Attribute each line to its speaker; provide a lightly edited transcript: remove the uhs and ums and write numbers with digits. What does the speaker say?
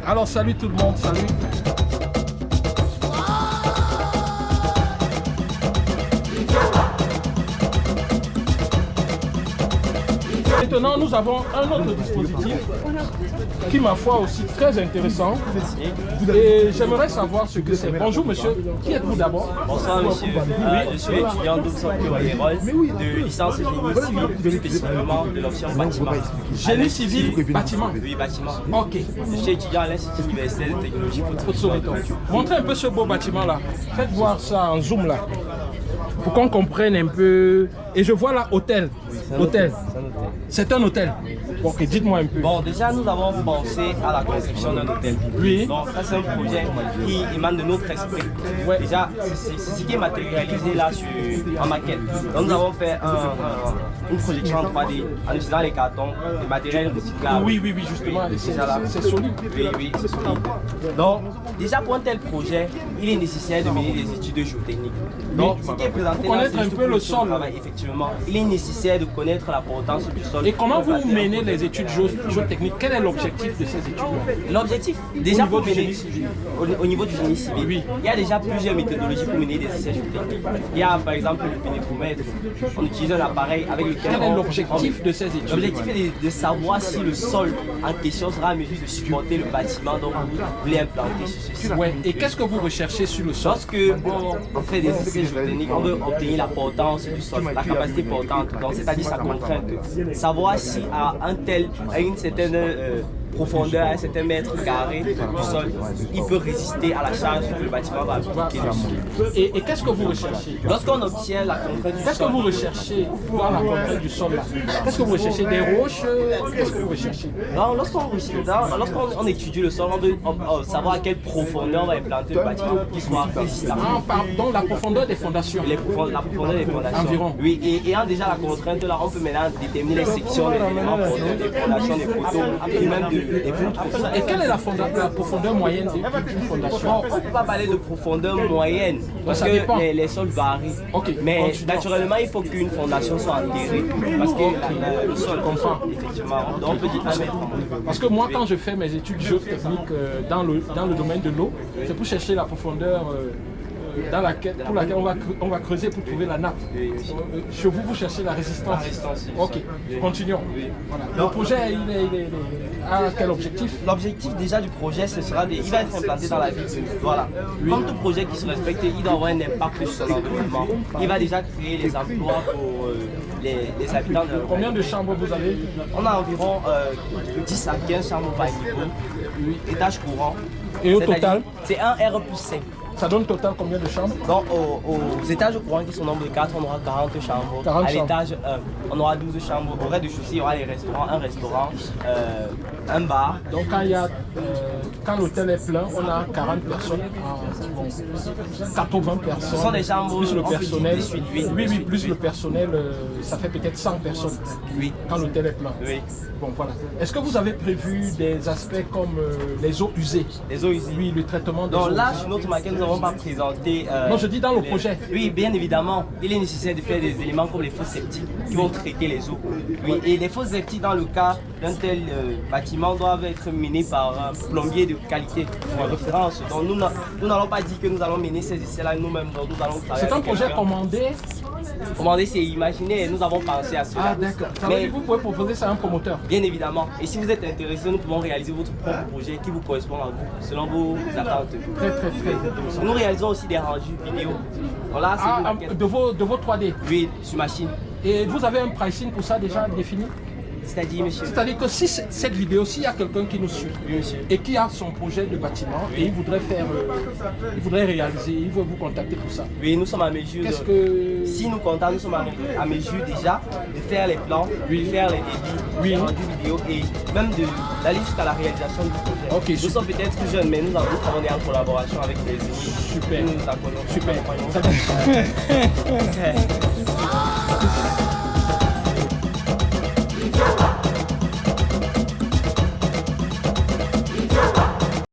Speaker 1: Alors salut tout le monde, salut. Maintenant, nous avons un autre dispositif qui, ma foi, aussi très intéressant. Et j'aimerais savoir ce que c'est. Bonjour monsieur, qui êtes-vous d'abord?
Speaker 2: Bonsoir monsieur, je suis étudiant de licence génie civil, plus spécifiquement de l'option bâtiment.
Speaker 1: Génie civil, bâtiment?
Speaker 2: Oui, bâtiment.
Speaker 1: Ok.
Speaker 2: Je suis étudiant à l'Institut universitaire de technologie Photo-Soweto.
Speaker 1: Montrez un peu ce beau bâtiment là. Faites voir ça en zoom là. Pour qu'on comprenne un peu. Et je vois là hôtel. Hôtel. C'est un hôtel. Ok, dites-moi un peu.
Speaker 2: Bon, déjà nous avons pensé à la construction d'un hôtel.
Speaker 1: Oui.
Speaker 2: Donc ça c'est un projet qui émane de notre esprit.
Speaker 1: Ouais.
Speaker 2: Déjà, c'est ce qui est matérialisé là en maquette. Donc nous avons fait une projection en 3D en utilisant les cartons, les matériels recyclables.
Speaker 1: Oui, justement. C'est solide.
Speaker 2: Oui, c'est solide. Donc, déjà pour un tel projet, il est nécessaire de mener des études géotechniques. Donc, ce qui est présenté là,
Speaker 1: connaître un peu le sol.
Speaker 2: Effectivement, il est nécessaire de connaître la portance du sol.
Speaker 1: Et comment vous menez les études géotechniques? Quel est l'objectif de ces études?
Speaker 2: L'objectif, déjà
Speaker 1: au niveau du génie
Speaker 2: civil, au niveau du génie civil,
Speaker 1: oui.
Speaker 2: Il y a déjà plusieurs méthodologies pour mener des essais géotechniques. Il y a par exemple le pénétromètre. On utilise un appareil avec lequel
Speaker 1: Quel est l'objectif de ces études?
Speaker 2: L'objectif est de savoir si le sol en question sera en mesure de supporter le bâtiment dont vous voulez implanter sur ceci.
Speaker 1: Ouais. Et qu'est-ce que vous recherchez sur le sol?
Speaker 2: Lorsque on fait des essais géotechniques, on veut obtenir la portance du sol, la capacité portante, donc c'est-à-dire sa contrainte. Savoir si à une certaine profondeur, à un certain mètre carré du sol, il peut résister à la charge que le bâtiment va appliquer dessus.
Speaker 1: Et qu'est-ce que vous recherchez?
Speaker 2: Lorsqu'on obtient la contrainte du sol,
Speaker 1: qu'est-ce que vous recherchez dans la contrainte du sol là? Qu'est-ce que vous recherchez? Des roches? Qu'est-ce que vous recherchez?
Speaker 2: Lorsqu'on étudie le sol, on veut savoir à quelle profondeur on va implanter le bâtiment pour qu'il soit résistant.
Speaker 1: Ah, pardon, la profondeur des fondations.
Speaker 2: La profondeur des fondations.
Speaker 1: Environ.
Speaker 2: Oui, et ayant déjà la contrainte là, on peut maintenant déterminer les sections des éléments porteurs, des fondations, des poteaux, et même des poutres.
Speaker 1: Et quelle est la profondeur moyenne d'une fondation?
Speaker 2: On ne peut pas parler de profondeur moyenne parce
Speaker 1: ça
Speaker 2: que
Speaker 1: dépend.
Speaker 2: les sols varient.
Speaker 1: Okay,
Speaker 2: mais
Speaker 1: continuons.
Speaker 2: naturellement, il faut qu'une fondation soit enterrée parce que le sol comprend effectivement. Donc on peut dire 1 mètre.
Speaker 1: Parce que moi, quand je fais mes études géotechniques dans le domaine de l'eau, c'est pour chercher la profondeur pour laquelle on va creuser pour trouver la nappe. Chez vous, vous cherchez la résistance. Ok, continuons. Voilà. Le projet, il a quel objectif?
Speaker 2: L'objectif déjà du projet, ce sera il va être implanté dans la ville. Voilà. Comme tout projet qui se respecte, il doit avoir un impact sur son environnement. Il va déjà créer les emplois pour les habitants de la localité.
Speaker 1: Combien de chambres vous avez?
Speaker 2: On a environ 10 à 15 chambres par niveau, étage courant.
Speaker 1: Et au total?
Speaker 2: C'est un R+5.
Speaker 1: Ça donne total combien de chambres?
Speaker 2: Donc aux étages courants qui sont nombre de 4, on aura 40 chambres.
Speaker 1: 40
Speaker 2: à l'étage 1, on aura 12 chambres. Au rez-de-chaussée, il y aura les restaurants, un restaurant, un bar.
Speaker 1: Donc quand l'hôtel est plein, on a 40 personnes, 80 personnes.
Speaker 2: Ce sont des chambres
Speaker 1: plus le personnel.
Speaker 2: Oui,
Speaker 1: plus le personnel, ça fait peut-être 100 personnes.
Speaker 2: Oui.
Speaker 1: Quand l'hôtel est plein.
Speaker 2: Oui.
Speaker 1: Bon voilà. Est-ce que vous avez prévu des aspects comme les eaux usées?
Speaker 2: Les eaux usées.
Speaker 1: Oui, le traitement des eaux
Speaker 2: Donc là,
Speaker 1: usées.
Speaker 2: sur notre maquette, nous n'avons pas présenté.
Speaker 1: Non, je dis dans le projet.
Speaker 2: Oui, bien évidemment. Il est nécessaire de faire des éléments comme les fosses septiques qui vont traiter les eaux. Oui, et les fosses septiques, dans le cas d'un tel bâtiment, doivent être menées par un plombier de qualité, de référence. Donc nous n'allons pas dire que nous allons mener ces essais-là nous-mêmes. Donc nous allons travailler.
Speaker 1: C'est un projet commandé?
Speaker 2: Commandé, c'est imaginer, nous avons pensé à cela.
Speaker 1: Ah d'accord. Mais vous pouvez proposer ça à un promoteur?
Speaker 2: Bien évidemment. Et si vous êtes intéressé, nous pouvons réaliser votre propre projet qui vous correspond à vous, selon vos attentes.
Speaker 1: Très intéressant.
Speaker 2: Nous réalisons aussi des rendus vidéo. Donc là,
Speaker 1: de vos 3D?
Speaker 2: Oui, sur machine.
Speaker 1: Et vous avez un pricing pour ça déjà défini?
Speaker 2: C'est-à-dire, monsieur?
Speaker 1: C'est-à-dire que si cette vidéo, s'il y a quelqu'un qui nous suit et qui a son projet de bâtiment et il voudrait réaliser, il veut vous contacter pour ça.
Speaker 2: Oui, nous sommes à mesure. Si nous contactons, nous sommes à mesure déjà de faire les plans, de faire les débits, les rendus vidéo et même d'aller jusqu'à la réalisation du projet.
Speaker 1: Okay,
Speaker 2: nous sommes peut-être jeunes, mais nous travaillons en collaboration avec les ennemis.
Speaker 1: Super.
Speaker 2: Nous nous accompagnons.
Speaker 1: Super.